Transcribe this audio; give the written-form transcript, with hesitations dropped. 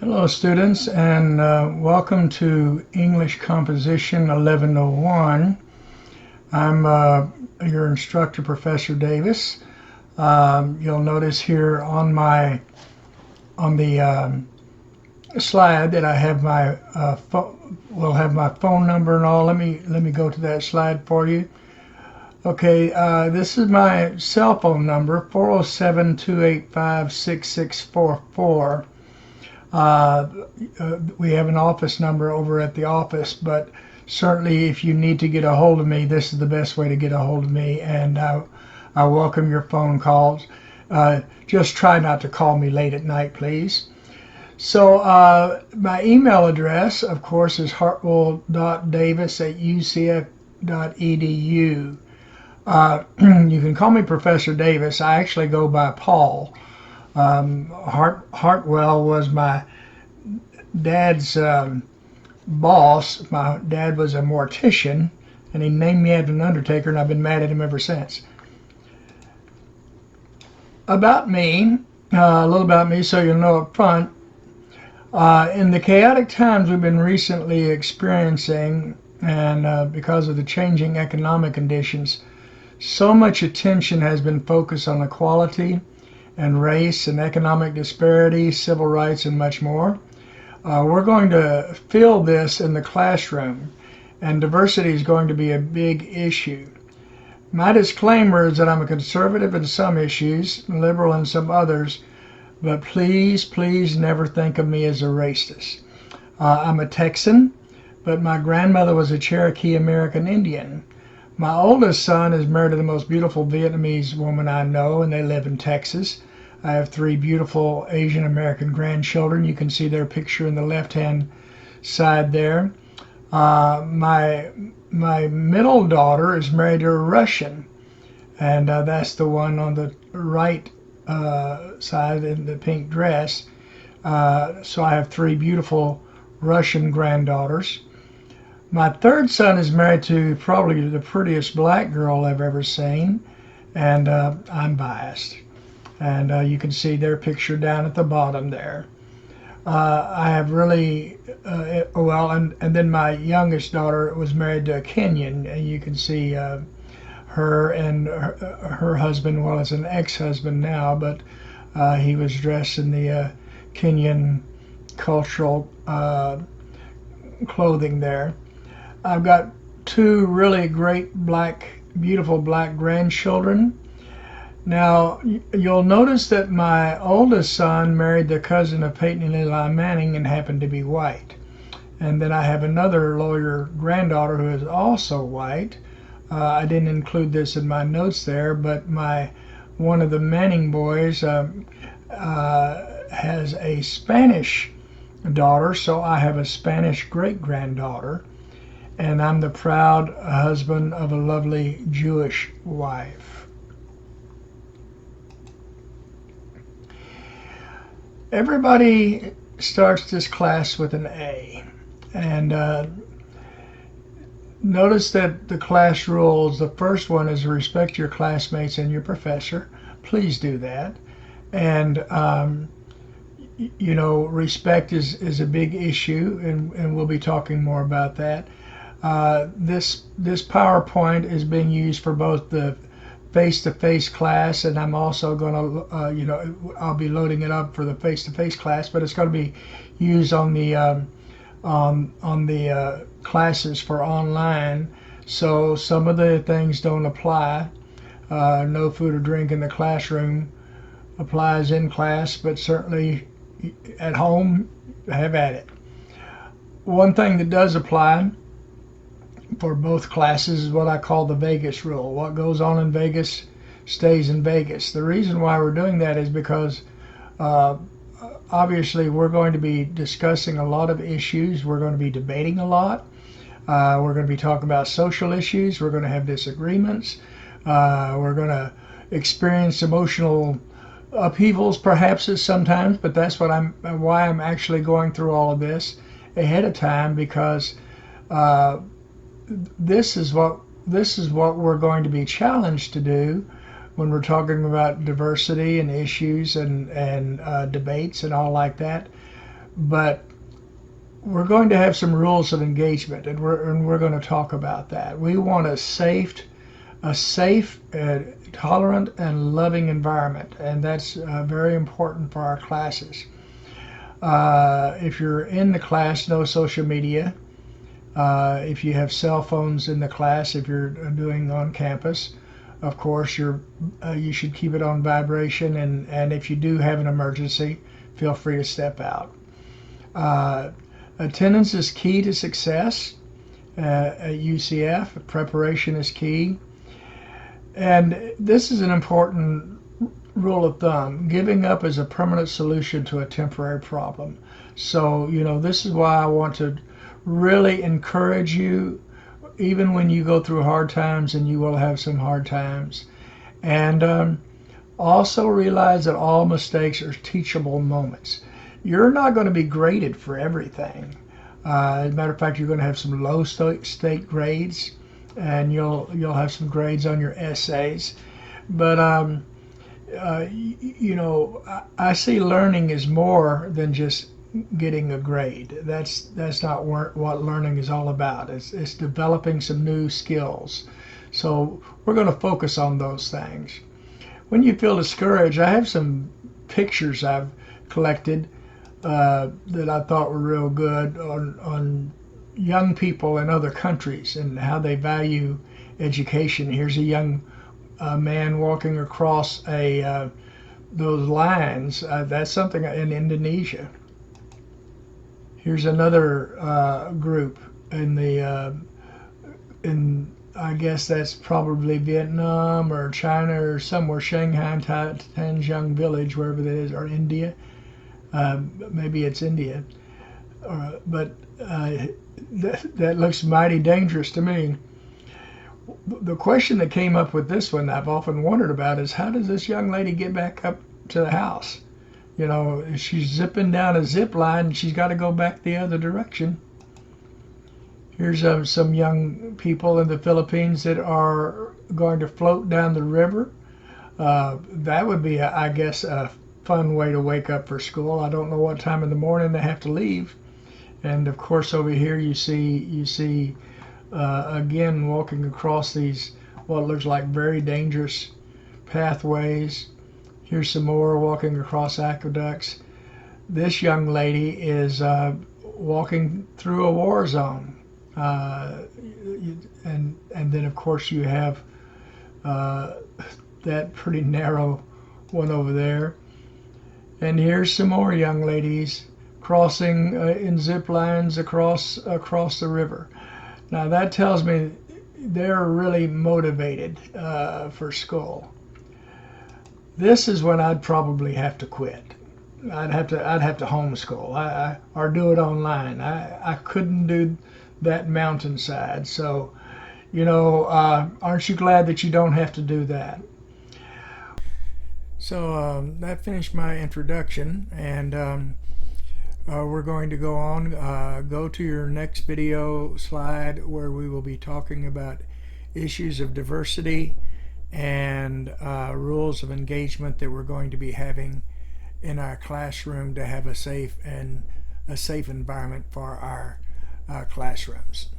Hello students, and welcome to English Composition 1101. I'm your instructor, Professor Davis. You'll notice here on the slide that I have my will have my phone number and all. Let me go to that slide for you. Okay, this is my cell phone number, 407-285-6644. We have an office number over at the office, but certainly if you need to get a hold of me, this is the best way to get a hold of me, and I welcome your phone calls. Just try not to call me late at night, please. So my email address, of course, is hartwell.davis@ucf.edu. You can call me Professor Davis. I actually go by Paul. Hartwell was my dad's boss. My dad was a mortician, and he named me after an undertaker, and I've been mad at him ever since. About me, a little about me so you'll know up front. In the chaotic times we've been recently experiencing, and because of the changing economic conditions, so much attention has been focused on equality and race and economic disparity, civil rights, and much more. We're going to feel this in the classroom, and diversity is going to be a big issue. My disclaimer is that I'm a conservative in some issues, liberal in some others, but please, please never think of me as a racist. I'm a Texan, but my grandmother was a Cherokee American Indian. My oldest son is married to the most beautiful Vietnamese woman I know, and they live in Texas. I have 3 beautiful Asian American grandchildren. You can see their picture in the left-hand side there. My middle daughter is married to a Russian, and that's the one on the right side in the pink dress. So I have 3 beautiful Russian granddaughters. My third son is married to probably the prettiest black girl I've ever seen, and I'm biased. And you can see their picture down at the bottom there. I have really, and then my youngest daughter was married to a Kenyan, and you can see her and her husband, well, it's an ex-husband now, but he was dressed in the Kenyan cultural clothing there. I've got 2 really great beautiful black grandchildren. Now, you'll notice that my oldest son married the cousin of Peyton and Eli Manning and happened to be white. And then I have another lawyer granddaughter who is also white. I didn't include this in my notes there, but one of the Manning boys has a Spanish daughter, so I have a Spanish great-granddaughter. And I'm the proud husband of a lovely Jewish wife. Everybody starts this class with an A, and notice that the class rules, the first one is respect your classmates and your professor. Please do that. And respect is a big issue, and we'll be talking more about that. This PowerPoint is being used for both the face-to-face class, and I'm also going to, I'll be loading it up for the face-to-face class, but it's going to be used on the classes for online. So some of the things don't apply. No food or drink in the classroom applies in class, but certainly at home, have at it. One thing that does apply for both classes is what I call the Vegas rule. What goes on in Vegas stays in Vegas. The reason why we're doing that is because obviously we're going to be discussing a lot of issues. We're going to be debating a lot. We're going to be talking about social issues. We're going to have disagreements. We're going to experience emotional upheavals perhaps at sometimes, but that's why I'm actually going through all of this ahead of time, because this is what we're going to be challenged to do when we're talking about diversity and issues and debates and all like that. but we're going to have some rules of engagement, and we're going to talk about that. We want a safe, tolerant, and loving environment, and that's very important for our classes. If you're in the class, no social media. If you have cell phones in the class, if you're doing on campus, of course, you should keep it on vibration, and if you do have an emergency, feel free to step out. Attendance is key to success at UCF. Preparation is key. And this is an important rule of thumb. Giving up is a permanent solution to a temporary problem. So, this is why I want to really encourage you, even when you go through hard times, and you will have some hard times. And also realize that all mistakes are teachable moments. You're not going to be graded for everything. As a matter of fact, you're going to have some low state grades, and you'll have some grades on your essays. But I see learning is more than just getting a grade. That's not what learning is all about. It's developing some new skills. So we're going to focus on those things. When you feel discouraged, I have some pictures I've collected that I thought were real good on young people in other countries and how they value education. Here's a young man walking across those lines. That's something in Indonesia. Here's another group in I guess that's probably Vietnam or China or somewhere, Shanghai, Tanjung village, wherever that is, or India. Maybe it's India, but that looks mighty dangerous to me. The question that came up with this one I've often wondered about is, how does this young lady get back up to the house? She's zipping down a zip line, and she's got to go back the other direction. Here's some young people in the Philippines that are going to float down the river. That would be, I guess, a fun way to wake up for school. I don't know what time in the morning they have to leave. And of course, over here you see again walking across these what looks like very dangerous pathways. Here's some more walking across aqueducts. This young lady is walking through a war zone, and then of course you have that pretty narrow one over there. And here's some more young ladies crossing in zip lines across the river. Now that tells me they're really motivated for school. This is when I'd probably have to quit. I'd have to homeschool or do it online. I couldn't do that mountainside. So, aren't you glad that you don't have to do that? So that finished my introduction, and we're going to go on. Go to your next video slide, where we will be talking about issues of diversity and rules of engagement that we're going to be having in our classroom to have a safe environment for our classrooms.